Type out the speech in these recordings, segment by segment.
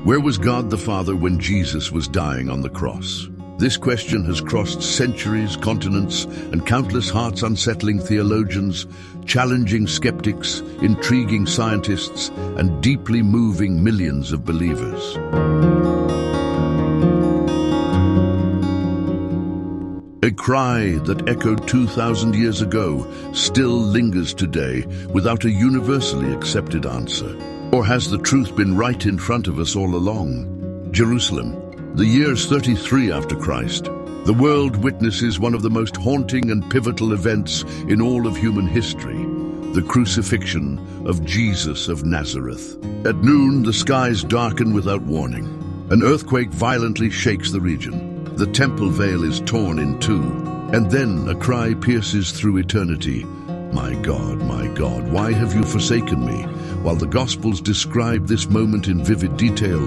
Where was God the Father when Jesus was dying on the cross? This question has crossed centuries, continents, and countless hearts, unsettling theologians, challenging skeptics, intriguing scientists, and deeply moving millions of believers. A cry that echoed 2,000 years ago still lingers today without a universally accepted answer. Or has the truth been right in front of us all along? Jerusalem. The year's 33 after Christ. The world witnesses one of the most haunting and pivotal events in all of human history, the crucifixion of Jesus of Nazareth. At noon, the skies darken without warning. An earthquake violently shakes the region. The temple veil is torn in two, and then a cry pierces through eternity. My God, why have you forsaken me? While the Gospels describe this moment in vivid detail,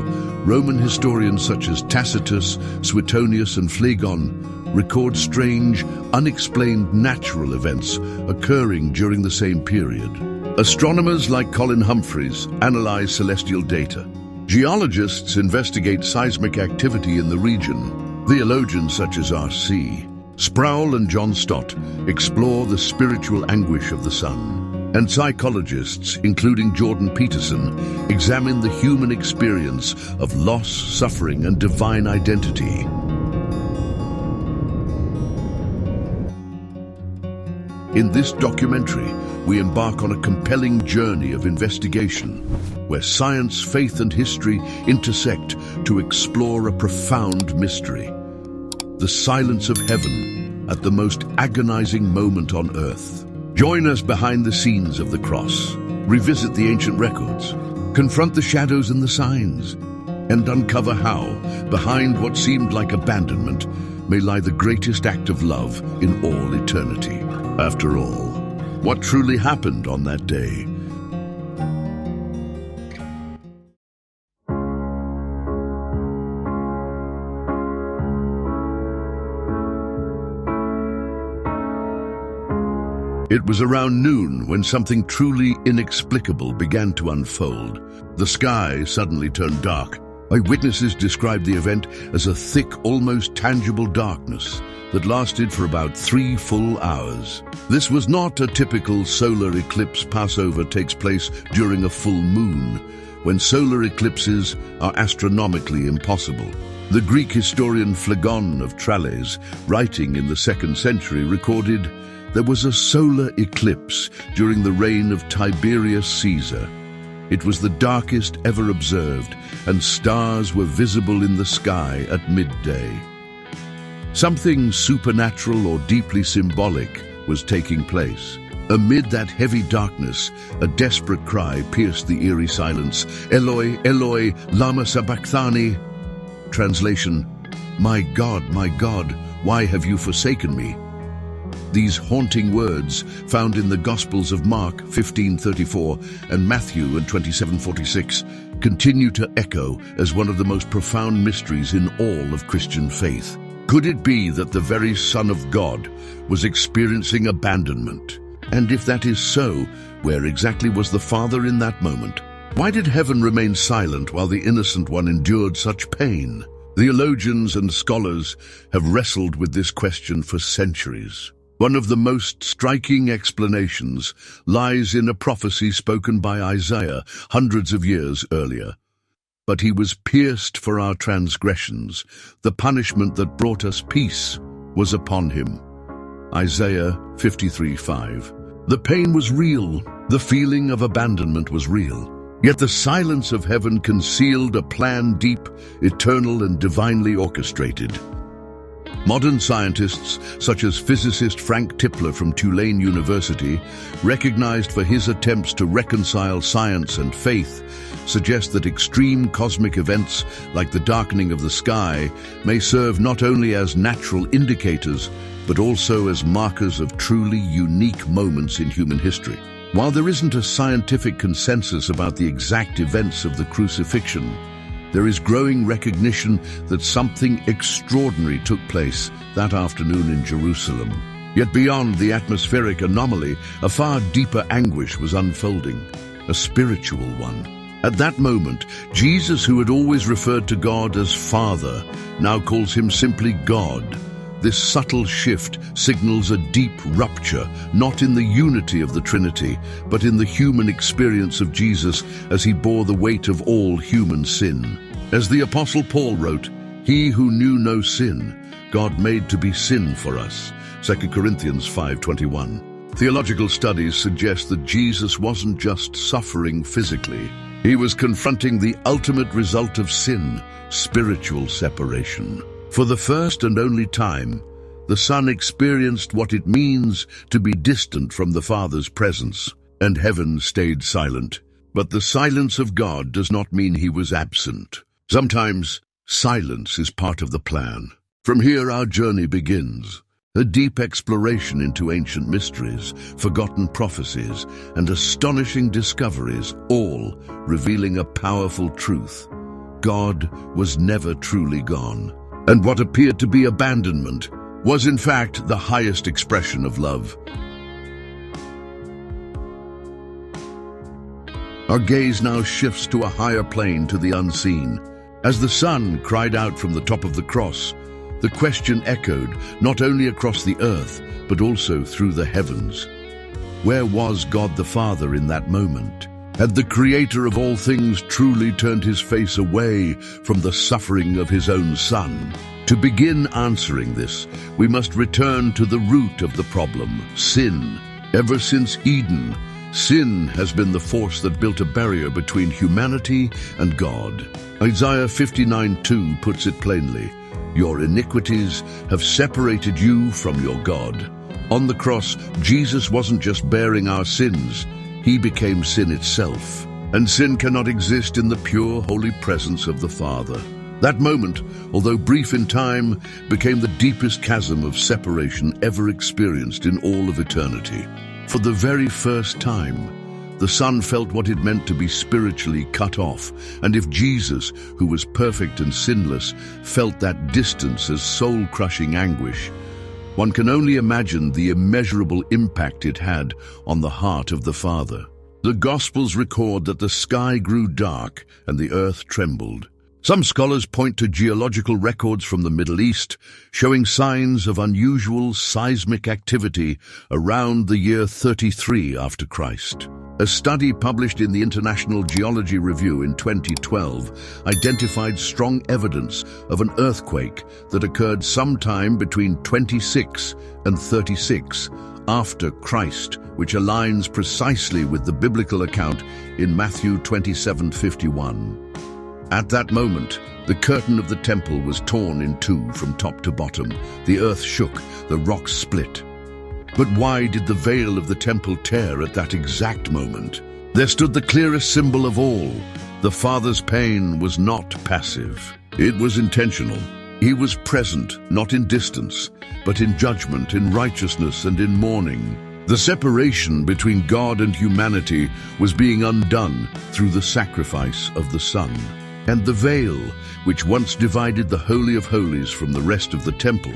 Roman historians such as Tacitus, Suetonius, and Phlegon record strange, unexplained natural events occurring during the same period. Astronomers like Colin Humphreys analyze celestial data. Geologists investigate seismic activity in the region. Theologians such as R.C. Sproul and John Stott explore the spiritual anguish of the sun. And psychologists, including Jordan Peterson, examine the human experience of loss, suffering, and divine identity. In this documentary, we embark on a compelling journey of investigation, where science, faith, and history intersect to explore a profound mystery: the silence of heaven at the most agonizing moment on earth. Join us behind the scenes of the cross, revisit the ancient records, confront the shadows and the signs, and uncover how, behind what seemed like abandonment, may lie the greatest act of love in all eternity. After all, what truly happened on that day? It was around noon when something truly inexplicable began to unfold. The sky suddenly turned dark. Eyewitnesses described the event as a thick, almost tangible darkness that lasted for about 3 full hours. This was not a typical solar eclipse. Passover takes place during a full moon, when solar eclipses are astronomically impossible. The Greek historian Phlegon of Tralles, writing in the 2nd century, recorded, "There was a solar eclipse during the reign of Tiberius Caesar. It was the darkest ever observed, and stars were visible in the sky at midday." Something supernatural or deeply symbolic was taking place. Amid that heavy darkness, a desperate cry pierced the eerie silence. "Eloi, Eloi, lama sabachthani?" Translation: my God, why have you forsaken me?" These haunting words, found in the Gospels of Mark 15:34 and Matthew 27:46, continue to echo as one of the most profound mysteries in all of Christian faith. Could it be that the very Son of God was experiencing abandonment? And if that is so, where exactly was the Father in that moment? Why did heaven remain silent while the innocent one endured such pain? Theologians and scholars have wrestled with this question for centuries. One of the most striking explanations lies in a prophecy spoken by Isaiah hundreds of years earlier. "But he was pierced for our transgressions. The punishment that brought us peace was upon him." Isaiah 53:5. The pain was real. The feeling of abandonment was real. Yet the silence of heaven concealed a plan deep, eternal, and divinely orchestrated. Modern scientists, such as physicist Frank Tipler from Tulane University, recognized for his attempts to reconcile science and faith, suggest that extreme cosmic events like the darkening of the sky may serve not only as natural indicators, but also as markers of truly unique moments in human history. While there isn't a scientific consensus about the exact events of the crucifixion, there is growing recognition that something extraordinary took place that afternoon in Jerusalem. Yet beyond the atmospheric anomaly, a far deeper anguish was unfolding, a spiritual one. At that moment, Jesus, who had always referred to God as Father, now calls him simply God. This subtle shift signals a deep rupture, not in the unity of the Trinity, but in the human experience of Jesus as he bore the weight of all human sin. As the Apostle Paul wrote, "He who knew no sin, God made to be sin for us." 2 Corinthians 5:21. Theological studies suggest that Jesus wasn't just suffering physically. He was confronting the ultimate result of sin, spiritual separation. For the first and only time, the Son experienced what it means to be distant from the Father's presence, and heaven stayed silent. But the silence of God does not mean he was absent. Sometimes, silence is part of the plan. From here our journey begins. A deep exploration into ancient mysteries, forgotten prophecies, and astonishing discoveries, all revealing a powerful truth. God was never truly gone, and what appeared to be abandonment was in fact the highest expression of love. Our gaze now shifts to a higher plane, to the unseen. As the Son cried out from the top of the cross, the question echoed not only across the earth, but also through the heavens. Where was God the Father in that moment? Had the Creator of all things truly turned his face away from the suffering of his own Son? To begin answering this, we must return to the root of the problem: sin. Ever since Eden, sin has been the force that built a barrier between humanity and God. Isaiah 59:2 puts it plainly: "Your iniquities have separated you from your God." On the cross, Jesus wasn't just bearing our sins, he became sin itself. And sin cannot exist in the pure, holy presence of the Father. That moment, although brief in time, became the deepest chasm of separation ever experienced in all of eternity. For the very first time, the Son felt what it meant to be spiritually cut off. And if Jesus, who was perfect and sinless, felt that distance as soul-crushing anguish, one can only imagine the immeasurable impact it had on the heart of the Father. The Gospels record that the sky grew dark and the earth trembled. Some scholars point to geological records from the Middle East, showing signs of unusual seismic activity around the year 33 after Christ. A study published in the International Geology Review in 2012 identified strong evidence of an earthquake that occurred sometime between 26 and 36 after Christ, which aligns precisely with the biblical account in Matthew 27:51. At that moment, the curtain of the temple was torn in two from top to bottom. The earth shook, the rocks split. But why did the veil of the temple tear at that exact moment? There stood the clearest symbol of all. The Father's pain was not passive. It was intentional. He was present, not in distance, but in judgment, in righteousness, and in mourning. The separation between God and humanity was being undone through the sacrifice of the Son. And the veil, which once divided the Holy of Holies from the rest of the temple,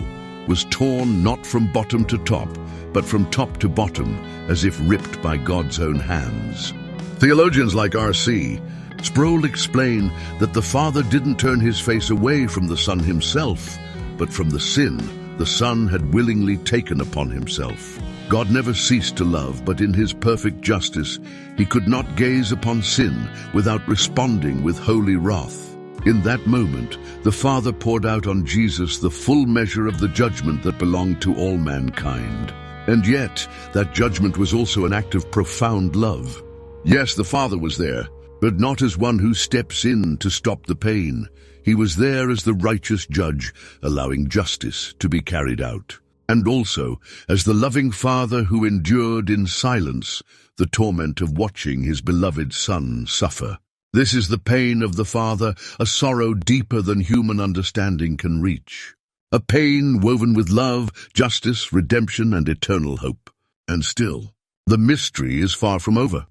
was torn not from bottom to top, but from top to bottom, as if ripped by God's own hands. Theologians like R.C. Sproul explain that the Father didn't turn his face away from the Son himself, but from the sin the Son had willingly taken upon himself. God never ceased to love, but in his perfect justice, he could not gaze upon sin without responding with holy wrath. In that moment, the Father poured out on Jesus the full measure of the judgment that belonged to all mankind. And yet, that judgment was also an act of profound love. Yes, the Father was there, but not as one who steps in to stop the pain. He was there as the righteous judge, allowing justice to be carried out. And also as the loving Father who endured in silence the torment of watching his beloved Son suffer. This is the pain of the Father, a sorrow deeper than human understanding can reach. A pain woven with love, justice, redemption, and eternal hope. And still, the mystery is far from over.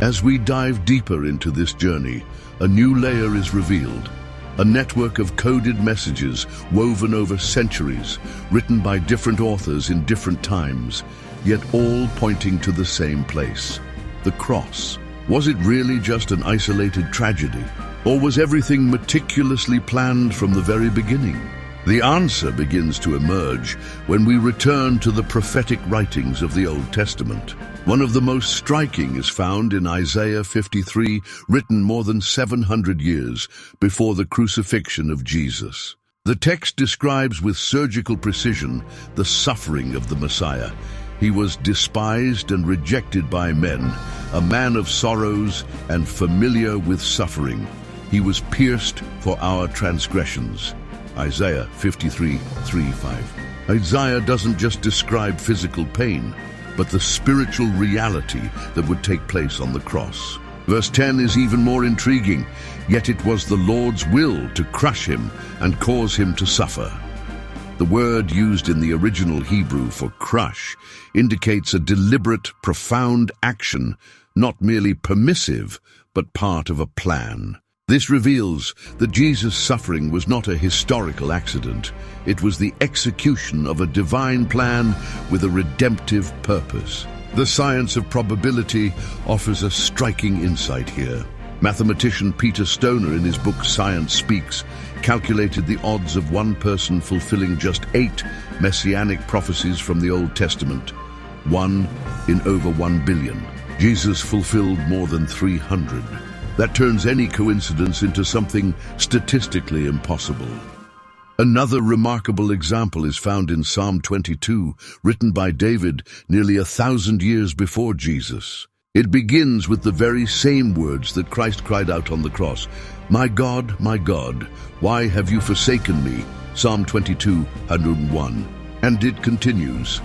As we dive deeper into this journey, a new layer is revealed. A network of coded messages woven over centuries, written by different authors in different times, yet all pointing to the same place. the cross. Was it really just an isolated tragedy? Or was everything meticulously planned from the very beginning? The answer begins to emerge when we return to the prophetic writings of the Old Testament. One of the most striking is found in Isaiah 53, written more than 700 years before the crucifixion of Jesus. The text describes with surgical precision the suffering of the Messiah. He was despised and rejected by men, a man of sorrows and familiar with suffering. He was pierced for our transgressions. Isaiah 53:3-5. Isaiah doesn't just describe physical pain, but the spiritual reality that would take place on the cross. Verse 10 is even more intriguing. Yet it was the Lord's will to crush him and cause him to suffer. The word used in the original Hebrew for crush indicates a deliberate, profound action, not merely permissive, but part of a plan. This reveals that Jesus' suffering was not a historical accident. It was the execution of a divine plan with a redemptive purpose. The science of probability offers a striking insight here. Mathematician Peter Stoner, in his book Science Speaks, calculated the odds of one person fulfilling just 8 messianic prophecies from the Old Testament, 1 in over 1 billion. Jesus fulfilled more than 300. That turns any coincidence into something statistically impossible. Another remarkable example is found in Psalm 22, written by David nearly 1,000 years before Jesus. It begins with the very same words that Christ cried out on the cross, my God, why have you forsaken me?" Psalm 22:101. And it continues,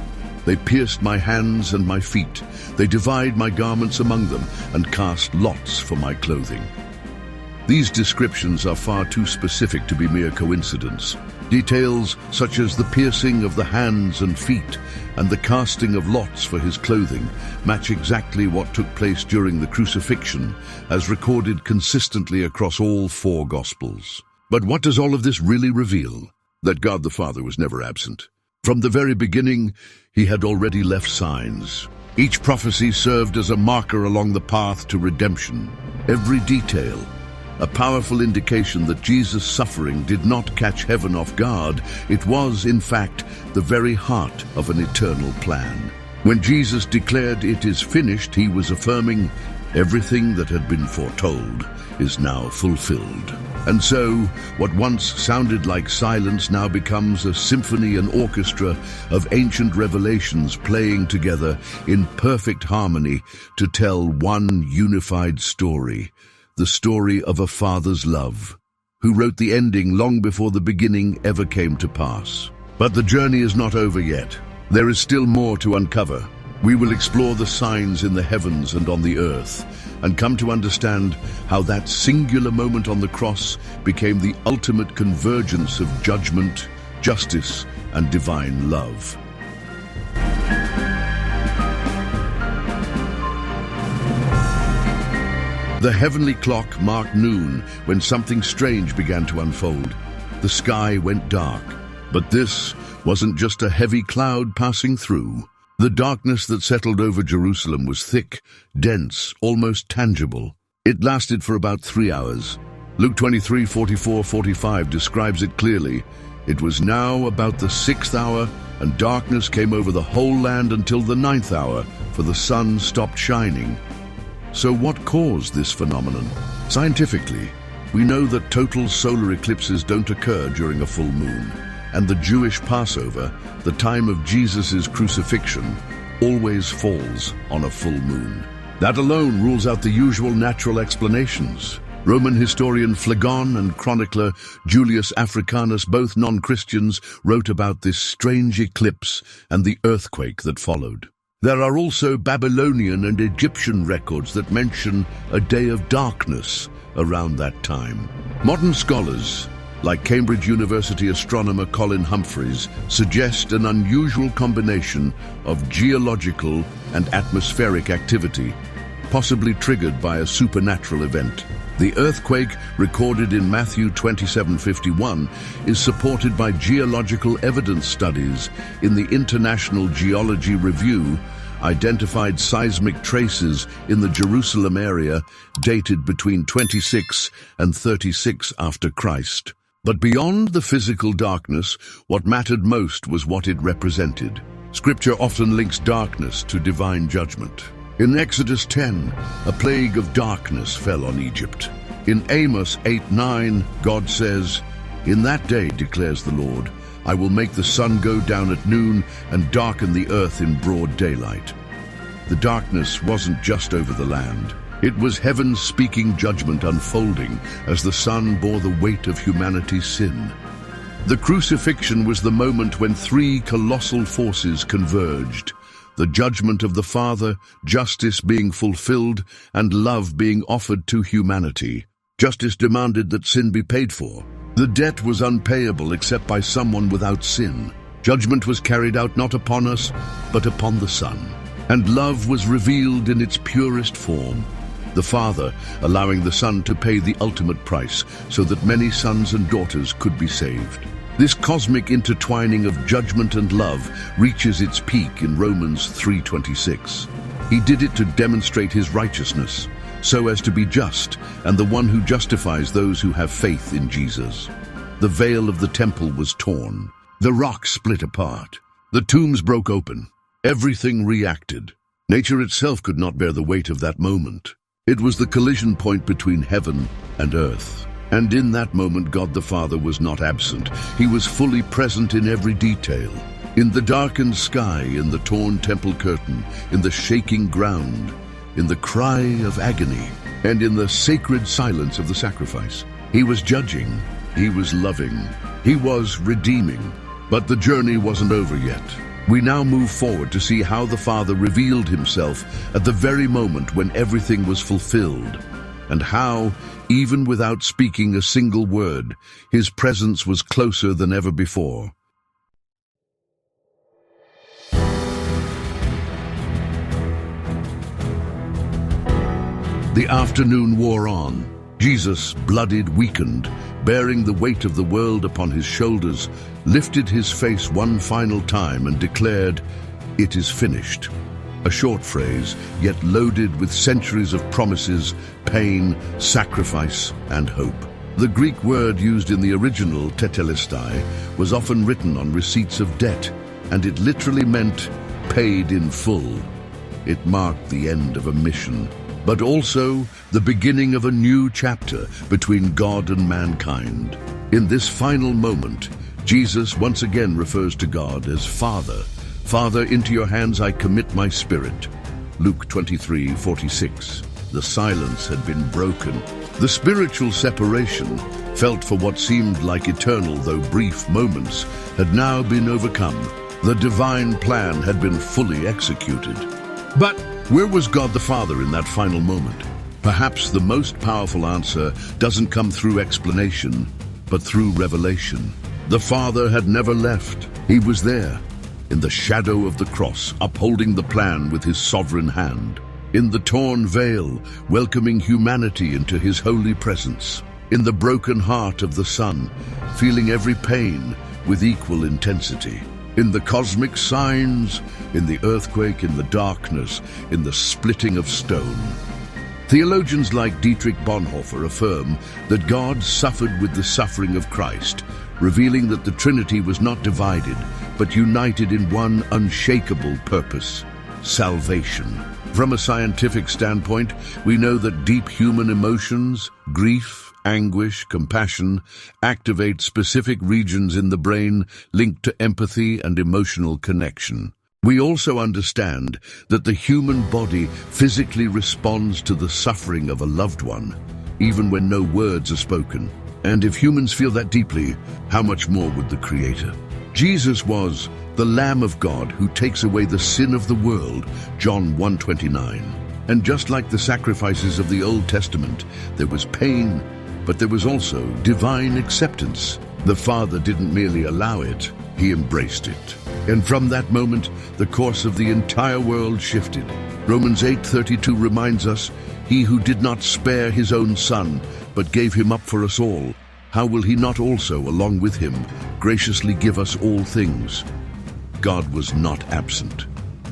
"They pierced my hands and my feet. They divide my garments among them and cast lots for my clothing." These descriptions are far too specific to be mere coincidence. Details such as the piercing of the hands and feet and the casting of lots for his clothing match exactly what took place during the crucifixion, as recorded consistently across all 4 Gospels. But what does all of this really reveal? That God the Father was never absent. From the very beginning, he had already left signs. Each prophecy served as a marker along the path to redemption. Every detail, a powerful indication that Jesus' suffering did not catch heaven off guard. It was, in fact, the very heart of an eternal plan. When Jesus declared it is finished, he was affirming everything that had been foretold is now fulfilled. And so, what once sounded like silence now becomes a symphony and orchestra of ancient revelations playing together in perfect harmony to tell one unified story. The story of a father's love, who wrote the ending long before the beginning ever came to pass. But the journey is not over yet. There is still more to uncover. We will explore the signs in the heavens and on the earth, and come to understand how that singular moment on the cross became the ultimate convergence of judgment, justice, and divine love. The heavenly clock marked noon when something strange began to unfold. The sky went dark, but this wasn't just a heavy cloud passing through. The darkness that settled over Jerusalem was thick, dense, almost tangible. It lasted for about 3 hours. Luke 23:44-45 describes it clearly. It was now about the 6th hour, and darkness came over the whole land until the 9th hour, for the sun stopped shining. So what caused this phenomenon? Scientifically, we know that total solar eclipses don't occur during a full moon, and the Jewish Passover, the time of Jesus' crucifixion, always falls on a full moon. That alone rules out the usual natural explanations. Roman historian Phlegon and chronicler Julius Africanus, both non-Christians, wrote about this strange eclipse and the earthquake that followed. There are also Babylonian and Egyptian records that mention a day of darkness around that time. Modern scholars, like Cambridge University astronomer Colin Humphreys, suggest an unusual combination of geological and atmospheric activity, possibly triggered by a supernatural event. The earthquake, recorded in Matthew 27:51, is supported by geological evidence studies in the International Geology Review, identified seismic traces in the Jerusalem area dated between 26 and 36 after Christ. But beyond the physical darkness, what mattered most was what it represented. Scripture often links darkness to divine judgment. In Exodus 10, a plague of darkness fell on Egypt. In Amos 8:9, God says, "In that day, declares the Lord, I will make the sun go down at noon and darken the earth in broad daylight." The darkness wasn't just over the land. It was heaven speaking judgment unfolding as the Son bore the weight of humanity's sin. The crucifixion was the moment when three colossal forces converged: the judgment of the Father, justice being fulfilled, and love being offered to humanity. Justice demanded that sin be paid for. The debt was unpayable except by someone without sin. Judgment was carried out not upon us, but upon the Son. And love was revealed in its purest form. The Father allowing the Son to pay the ultimate price so that many sons and daughters could be saved. This cosmic intertwining of judgment and love reaches its peak in Romans 3:26. He did it to demonstrate his righteousness, so as to be just and the one who justifies those who have faith in Jesus. The veil of the temple was torn. The rock split apart. The tombs broke open. Everything reacted. Nature itself could not bear the weight of that moment. It was the collision point between heaven and earth. And in that moment, God the Father was not absent. He was fully present in every detail. In the darkened sky, in the torn temple curtain, in the shaking ground, in the cry of agony, and in the sacred silence of the sacrifice. He was judging, he was loving, he was redeeming. But the journey wasn't over yet. We now move forward to see how the Father revealed himself at the very moment when everything was fulfilled, and how, even without speaking a single word, his presence was closer than ever before. The afternoon wore on. Jesus, bloodied, weakened, bearing the weight of the world upon his shoulders, lifted his face one final time and declared, "It is finished." A short phrase, yet loaded with centuries of promises, pain, sacrifice, and hope. The Greek word used in the original tetelestai was often written on receipts of debt, and it literally meant paid in full. It marked the end of a mission, but also the beginning of a new chapter between God and mankind. In this final moment, Jesus once again refers to God as Father. "Father, into your hands I commit my spirit." Luke 23:46. The silence had been broken. The spiritual separation, felt for what seemed like eternal though brief moments, had now been overcome. The divine plan had been fully executed. But where was God the Father in that final moment? Perhaps the most powerful answer doesn't come through explanation, but through revelation. The Father had never left. He was there, in the shadow of the cross, upholding the plan with his sovereign hand. In the torn veil, welcoming humanity into his holy presence. In the broken heart of the Son, feeling every pain with equal intensity. In the cosmic signs, in the earthquake, in the darkness, in the splitting of stone. Theologians like Dietrich Bonhoeffer affirm that God suffered with the suffering of Christ, revealing that the Trinity was not divided, but united in one unshakable purpose: salvation. From a scientific standpoint, we know that deep human emotions, grief, anguish, compassion, activate specific regions in the brain linked to empathy and emotional connection. We also understand that the human body physically responds to the suffering of a loved one, even when no words are spoken. And if humans feel that deeply, how much more would the Creator? Jesus was the Lamb of God who takes away the sin of the world, John 1:29. And just like the sacrifices of the Old Testament, there was pain, but there was also divine acceptance. The Father didn't merely allow it, he embraced it. And from that moment, the course of the entire world shifted. Romans 8:32 reminds us, "He who did not spare his own Son, but gave him up for us all, how will he not also, along with him, graciously give us all things?" God was not absent.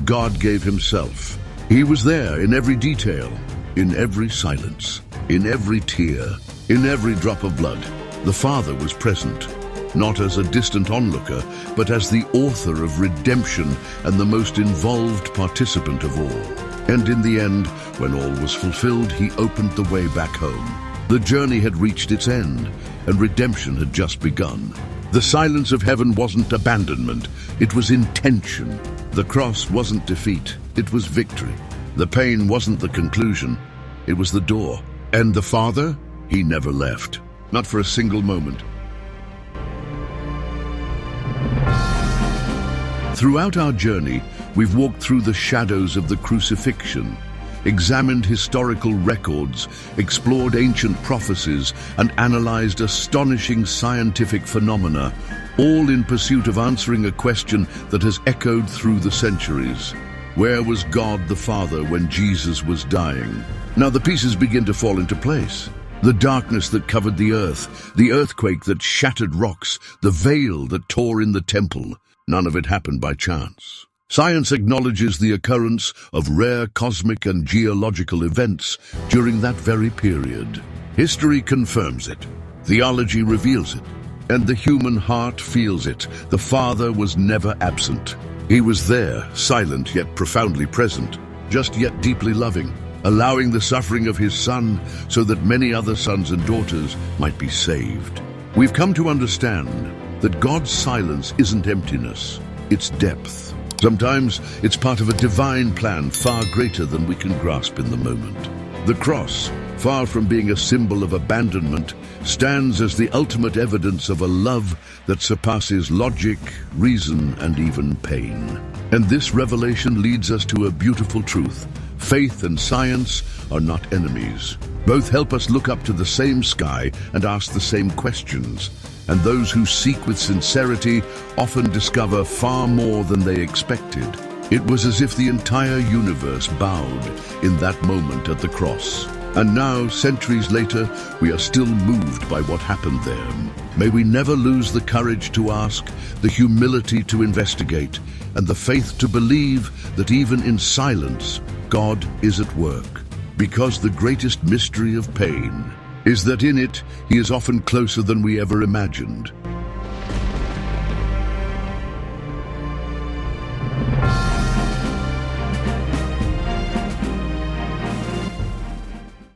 God gave himself. He was there in every detail, in every silence, in every tear, in every drop of blood. The Father was present, not as a distant onlooker, but as the author of redemption and the most involved participant of all. And in the end, when all was fulfilled, he opened the way back home. The journey had reached its end, and redemption had just begun. The silence of heaven wasn't abandonment, it was intention. The cross wasn't defeat, it was victory. The pain wasn't the conclusion, it was the door. And the Father? He never left, not for a single moment. Throughout our journey, we've walked through the shadows of the crucifixion, examined historical records, explored ancient prophecies, and analyzed astonishing scientific phenomena, all in pursuit of answering a question that has echoed through the centuries. Where was God the Father when Jesus was dying? Now the pieces begin to fall into place. The darkness that covered the earth, the earthquake that shattered rocks, the veil that tore in the temple. None of it happened by chance. Science acknowledges the occurrence of rare cosmic and geological events during that very period. History confirms it. Theology reveals it. And the human heart feels it. The Father was never absent. He was there, silent yet profoundly present, just yet deeply loving, allowing the suffering of his Son so that many other sons and daughters might be saved. We've come to understand that God's silence isn't emptiness, it's depth. Sometimes it's part of a divine plan far greater than we can grasp in the moment. The cross, far from being a symbol of abandonment, stands as the ultimate evidence of a love that surpasses logic, reason, and even pain. And this revelation leads us to a beautiful truth. Faith and science are not enemies. Both help us look up to the same sky and ask the same questions. And those who seek with sincerity often discover far more than they expected. It was as if the entire universe bowed in that moment at the cross. And now, centuries later, we are still moved by what happened there. May we never lose the courage to ask, the humility to investigate, and the faith to believe that even in silence, God is at work. Because the greatest mystery of pain is that in it, he is often closer than we ever imagined.